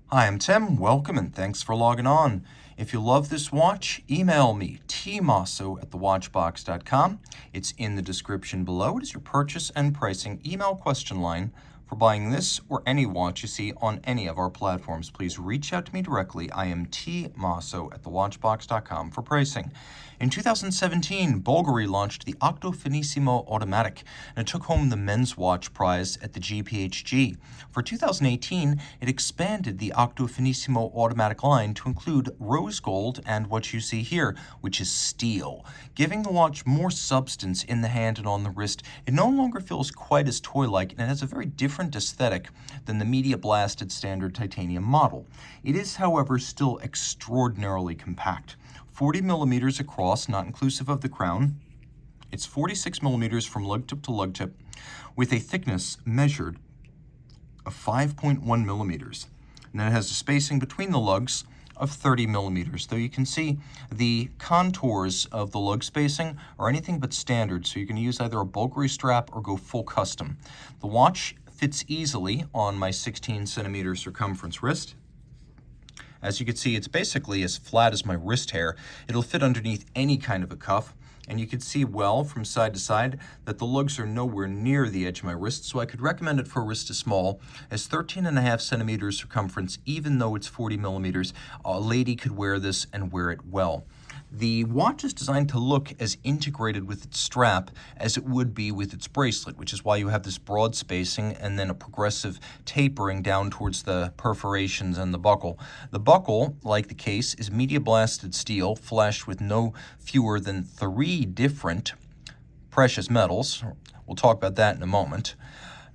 Hi, I'm Tim. Welcome and thanks for logging on. If you love this watch, email me, tmosso@thewatchbox.com. It's in the description below. It is your purchase and pricing email question line for buying this or any watch you see on any of our platforms. Please reach out to me directly. I am tmosso@thewatchbox.com for pricing. In 2017, Bulgari launched the Octo Finnissimo automatic, and it took home the men's watch prize at the GPHG. For 2018, it expanded the Octo Finnissimo automatic line to include rose gold and what you see here, which is steel. Giving the watch more substance in the hand and on the wrist, it no longer feels quite as toy-like, and it has a very different aesthetic than the media-blasted standard titanium model. It is, however, still extraordinarily compact. 40 millimeters across, not inclusive of the crown. It's 46 millimeters from lug tip to lug tip, with a thickness measured of 5.1 millimeters. And then it has a spacing between the lugs of 30 millimeters, though you can see the contours of the lug spacing are anything but standard, so you can use either a Bulgari strap or go full custom. The watch fits easily on my 16 centimeter circumference wrist. As you can see, it's basically as flat as my wrist hair. It'll fit underneath any kind of a cuff, and you can see well from side to side that the lugs are nowhere near the edge of my wrist, so I could recommend it for a wrist as small as 13.5 centimeters circumference. Even though it's 40 millimeters, a lady could wear this and wear it well. The watch is designed to look as integrated with its strap as it would be with its bracelet, which is why you have this broad spacing and then a progressive tapering down towards the perforations and the buckle. The buckle, like the case, is media-blasted steel, flashed with no fewer than 3 different precious metals. We'll talk about that in a moment.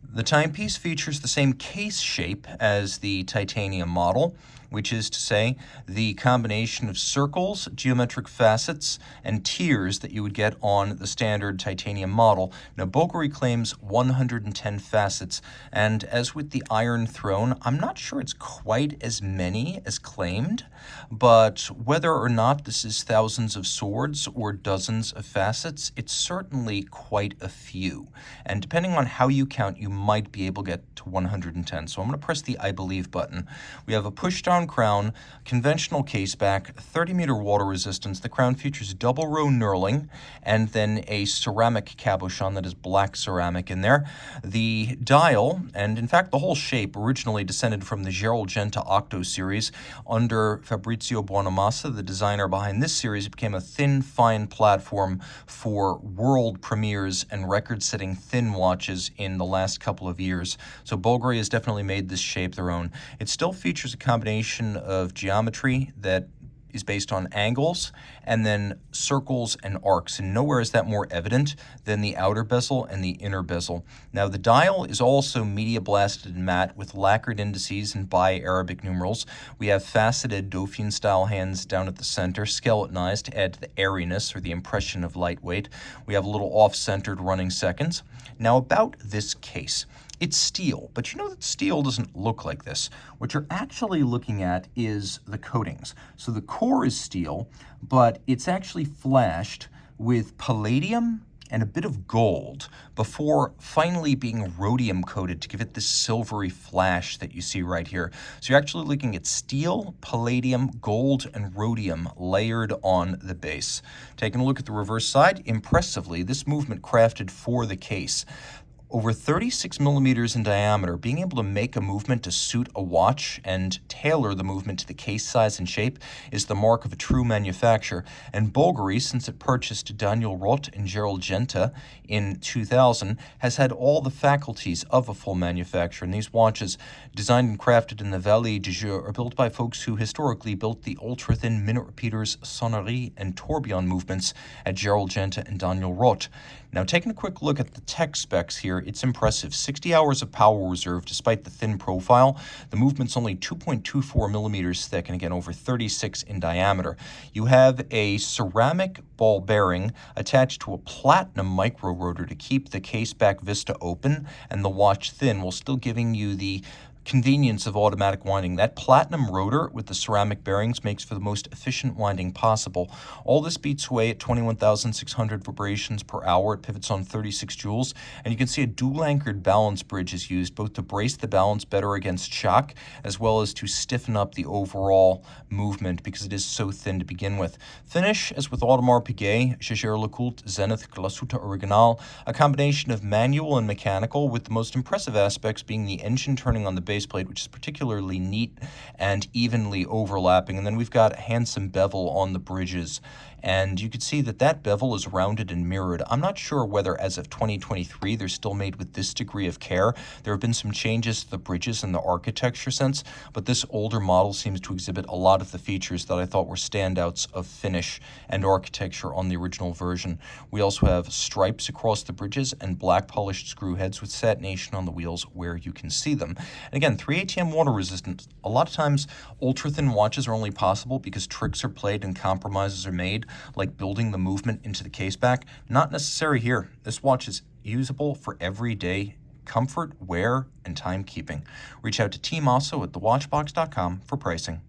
The timepiece features the same case shape as the titanium model, which is to say the combination of circles, geometric facets, and tiers that you would get on the standard titanium model. Now, Bulgari claims 110 facets, and as with the Iron Throne, I'm not sure it's quite as many as claimed, but whether or not this is thousands of swords or dozens of facets, it's certainly quite a few. And depending on how you count, you might be able to get to 110. So I'm going to press the I believe button. We have a push-down crown, conventional case back, 30-meter water resistance. The crown features double row knurling and then a ceramic cabochon that is black ceramic in there. The dial, and in fact the whole shape, originally descended from the Genta Octo series. Under Fabrizio Buonamassa, the designer behind this series, it became a thin, fine platform for world premieres and record-setting thin watches in the last couple of years. So Bulgari has definitely made this shape their own. It still features a combination of geometry that is based on angles and then circles and arcs, and nowhere is that more evident than the outer bezel and the inner bezel. Now, the dial is also media blasted and matte with lacquered indices and bi-Arabic numerals. We have faceted Dauphine style hands down at the center, skeletonized to add to the airiness or the impression of lightweight. We have a little off-centered running seconds. Now, about this case. It's steel, but you know that steel doesn't look like this. What you're actually looking at is the coatings. So the core is steel, but it's actually flashed with palladium and a bit of gold before finally being rhodium coated to give it this silvery flash that you see right here. So you're actually looking at steel, palladium, gold, and rhodium layered on the base. Taking a look at the reverse side, impressively, this movement crafted for the case. Over 36 millimeters in diameter, being able to make a movement to suit a watch and tailor the movement to the case size and shape is the mark of a true manufacturer. And Bulgari, since it purchased Daniel Roth and Genta in 2000, has had all the faculties of a full manufacturer. And these watches, designed and crafted in the Vallée du Jeu, are built by folks who historically built the ultra-thin minute repeaters, sonnerie, and tourbillon movements at Genta and Daniel Roth. Now, taking a quick look at the tech specs here, it's impressive. 60 hours of power reserve despite the thin profile. The movement's only 2.24 millimeters thick and again over 36 in diameter. You have a ceramic ball bearing attached to a platinum micro rotor to keep the case back vista open and the watch thin while still giving you the convenience of automatic winding. That platinum rotor with the ceramic bearings makes for the most efficient winding possible. All this beats away at 21,600 vibrations per hour. It pivots on 36 joules, and you can see a dual anchored balance bridge is used both to brace the balance better against shock as well as to stiffen up the overall movement because it is so thin to begin with. Finish, as with Audemars Piguet, Jaeger LeCoultre, Zenith, Glasuta Original, a combination of manual and mechanical, with the most impressive aspects being the engine turning on the base plate, which is particularly neat and evenly overlapping. And then we've got a handsome bevel on the bridges. And you can see that that bevel is rounded and mirrored. I'm not sure whether as of 2023 they're still made with this degree of care. There have been some changes to the bridges in the architecture sense, but this older model seems to exhibit a lot of the features that I thought were standouts of finish and architecture on the original version. We also have stripes across the bridges and black polished screw heads with satination on the wheels where you can see them. And again, 3 ATM water resistant. A lot of times ultra-thin watches are only possible because tricks are played and compromises are made, like building the movement into the case back. Not necessary here. This watch is usable for everyday comfort, wear, and timekeeping. Reach out to Team Mosso at thewatchbox.com for pricing.